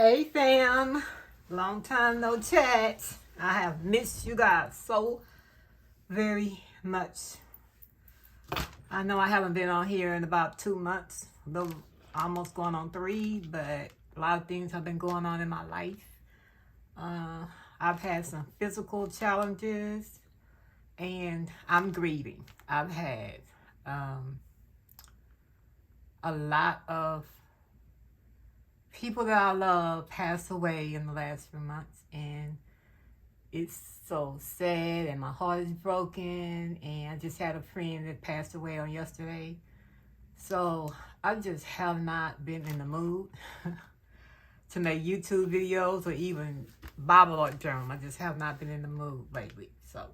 Hey fam, long time no chat. I have missed you guys so very much. I know I haven't been on here in about 2 months, though almost going on 3, but a lot of things have been going on in my life. I've had some physical challenges and I'm grieving. I've had a lot of people that I love passed away in the last few months, and it's so sad and my heart is broken. And I just had a friend that passed away on yesterday, so I just have not been in the mood to make YouTube videos or even Bible art journal. I just have not been in the mood lately, so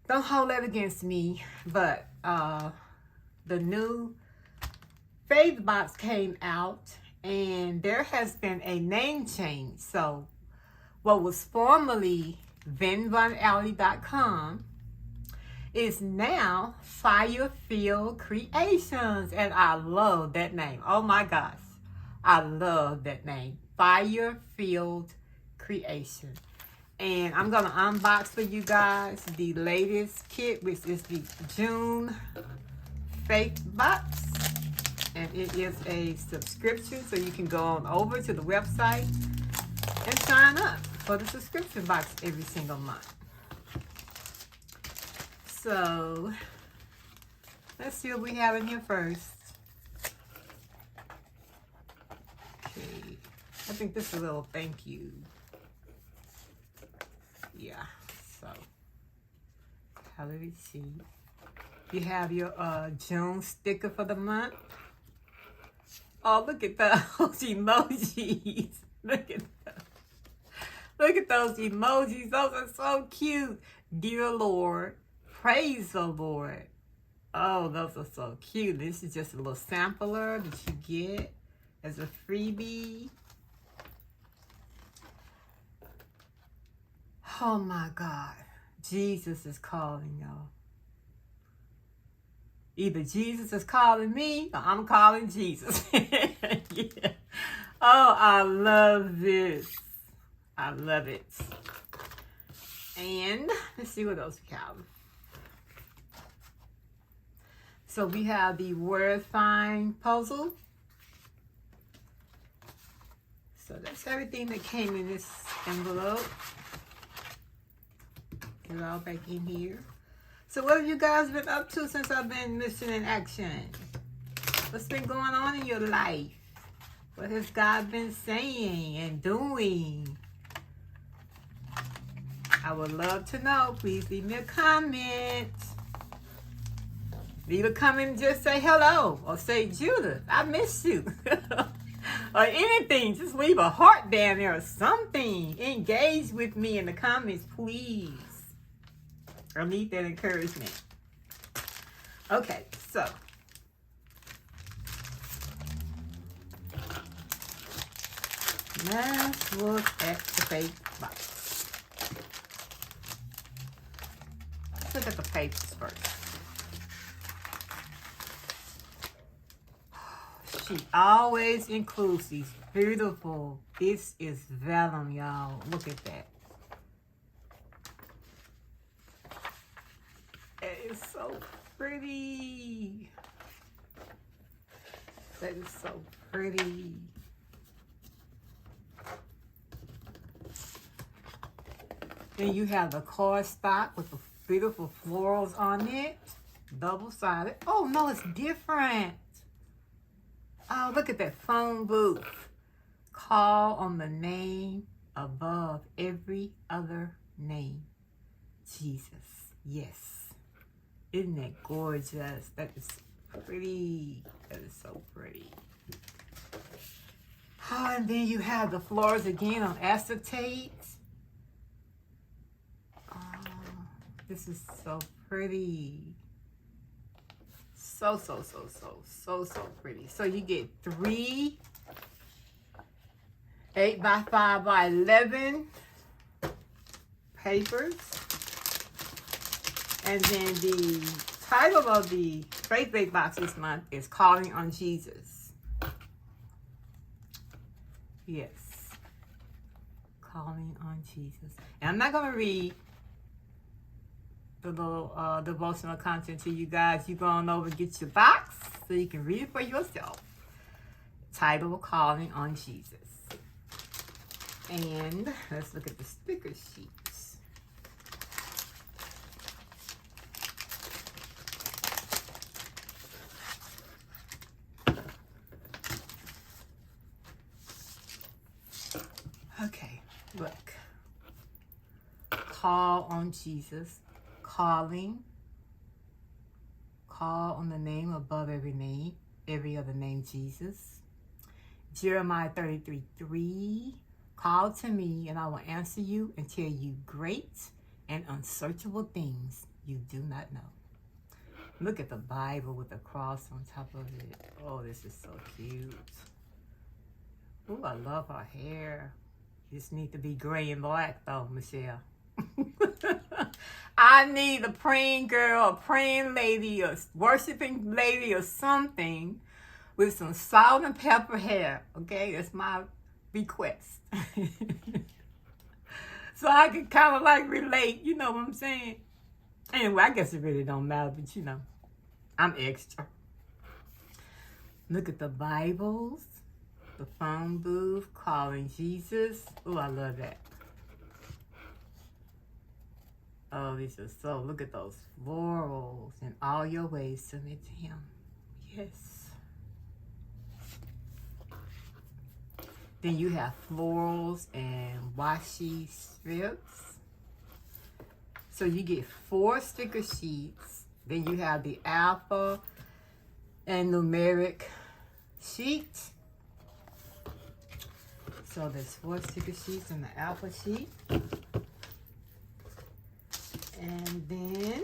don't hold that against me. But the new Faith box came out, and there has been a name change. So what was formerly Blvd.com is now Firefield Creations, and I love that name. Oh my gosh, I love that name, Firefield Creation. And I'm gonna unbox for you guys the latest kit, which is the June Faith box. And it is a subscription, so you can go on over to the website and sign up for the subscription box every single month. So let's see what we have in here first. Okay, I think this is a little thank you. Yeah, so how do we see? You have your June sticker for the month. Oh, look at those emojis. Look at those emojis. Those are so cute. Dear Lord, praise the Lord. Oh, those are so cute. This is just a little sampler that you get as a freebie. Oh my God. Jesus is calling, y'all. Either Jesus is calling me or I'm calling Jesus. Yeah. Oh, I love this. I love it. And let's see what else we have. So we have the word find puzzle. So that's everything that came in this envelope. Get it all back in here. So what have you guys been up to since I've been missing in action? What's been going on in your life? What has God been saying and doing? I would love to know. Please leave me a comment. Leave a comment and just say hello. Or say, Judith, I miss you. Or anything. Just leave a heart down there or something. Engage with me in the comments, please. I need that encouragement. Okay, so let's look at the faith box. Let's look at the papers first. She always includes these beautiful. This is vellum, y'all. Look at that. That is so pretty. That is so pretty. Then you have the cardstock with the beautiful florals on it. Double-sided. Oh, no, it's different. Oh, look at that phone booth. Call on the name above every other name. Jesus. Yes. Isn't that gorgeous? That is pretty. That is so pretty. Oh, and then you have the flowers again on acetate. Oh, this is so pretty. So pretty. So you get 3 8x5x11 papers. And then the title of the Faith Bake Box this month is Calling on Jesus. Yes. Calling on Jesus. And I'm not going to read the little devotional content to you guys. You go on over and get your box so you can read it for yourself. Title, Calling on Jesus. And let's look at the sticker sheets. Okay, look. Call on Jesus. Calling. Call on the name above every name, every other name, Jesus. Jeremiah 33:3. Call to me and I will answer you and tell you great and unsearchable things you do not know. Look at the Bible with the cross on top of it. Oh, this is so cute. Oh, I love her hair. Just need to be gray and black though, Michelle. I need a praying girl, a praying lady, a worshiping lady or something with some salt and pepper hair. Okay, that's my request. So I can kind of like relate, you know what I'm saying? Anyway, I guess it really don't matter, but you know, I'm extra. Look at the Bibles, the phone booth, calling Jesus. Oh, I love that. Oh, these are so, look at those florals. In all your ways, submit to him. Yes. Then you have florals and washi strips. So you get 4 sticker sheets. Then you have the alpha and numeric sheet. So there's 4 sticker sheets in the alpha sheet. And then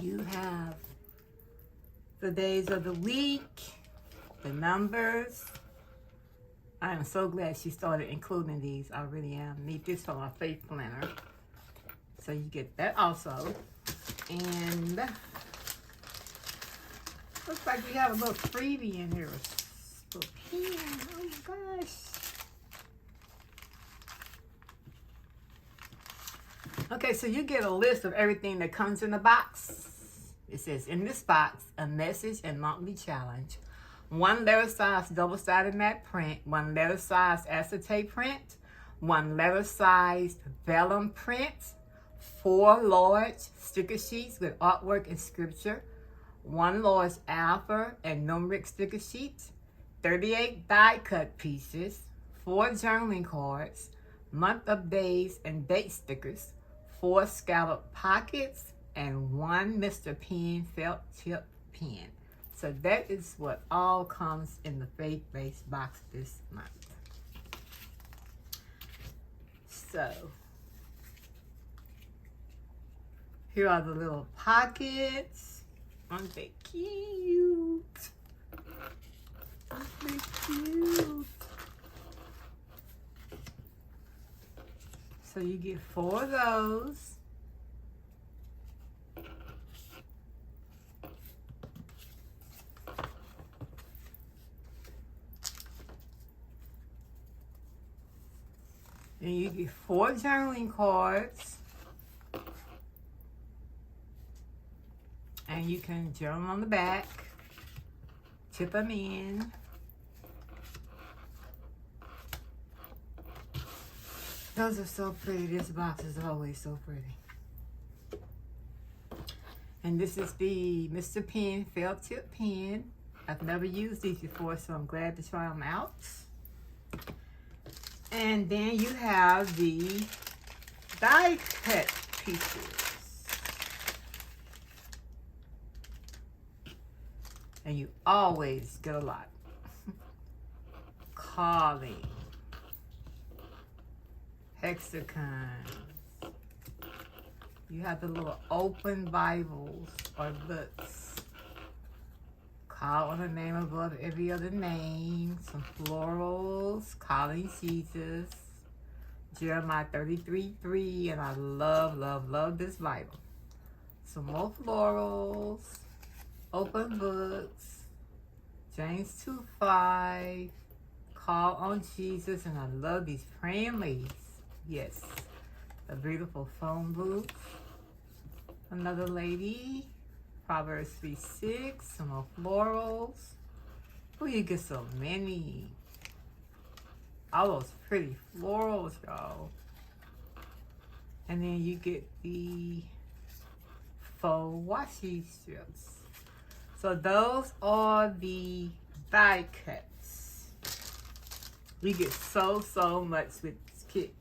you have the days of the week, the numbers. I am so glad she started including these. I really am. Need this for my faith planner. So you get that also. And looks like we have a little freebie in here. A little pen. Oh my gosh. Okay, so you get a list of everything that comes in the box. It says, in this box, a message and monthly challenge. 1 letter size double-sided matte print. 1 letter size acetate print. 1 letter size vellum print. 4 large sticker sheets with artwork and scripture. 1 large alpha and numeric sticker sheet. 38 die-cut pieces. 4 journaling cards. Month of days and date stickers. 4 scallop pockets, and 1 Mr. Pen felt tip pen. So that is what all comes in the faith-based box this month. So here are the little pockets. Aren't they cute? Aren't they cute? So you get 4 of those. And you get 4 journaling cards. And you can journal on the back. Tip them in. Those are so pretty. This box is always so pretty. And this is the Mr. Pen felt tip pen. I've never used these before, so I'm glad to try them out. And then you have the die cut pieces. And you always get a lot. Calling. Hexagons. You have the little open Bibles or books. Call on the name above every other name. Some florals. Calling Jesus. Jeremiah 33:3. And I love this Bible. Some more florals. Open books. James 2:5. Call on Jesus, and I love these praying ladies. Yes. A beautiful phone booth. Another lady. Proverbs 3:6. Some more florals. Oh, you get so many. All those pretty florals, y'all. And then you get the faux washi strips. So those are the die cuts. We get so much with this kit.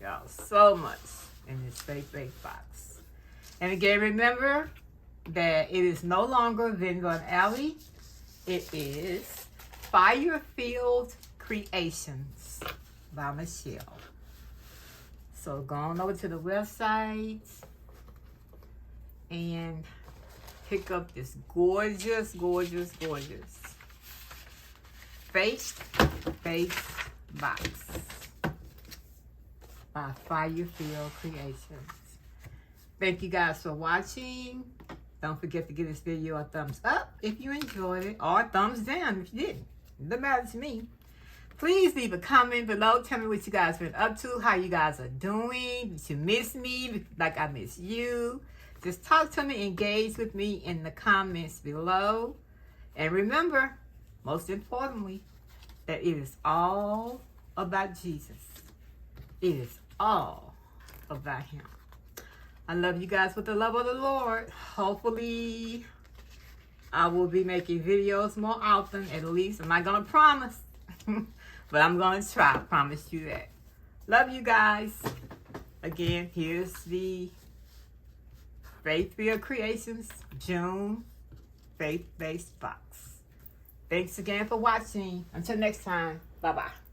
Y'all, so much in this fake box. And again, remember that it is no longer Vineyard Alley. It is Firefield Creations by Michelle. So go on over to the website and pick up this gorgeous faith-based box by Firefield Creations. Thank you guys for watching. Don't forget to give this video a thumbs up if you enjoyed it, or a thumbs down if you didn't. It doesn't matter to me. Please leave a comment below. Tell me what you guys been up to, how you guys are doing. Did you miss me like I miss you? Just talk to me, engage with me in the comments below. And remember, most importantly, that it is all about Jesus. It is all about Him. I love you guys with the love of the Lord. Hopefully, I will be making videos more often, at least. I'm not going to promise, but I'm going to try. I promise you that. Love you guys. Again, here's the Faithfield Creations June faith-based box. Thanks again for watching. Until next time, bye-bye.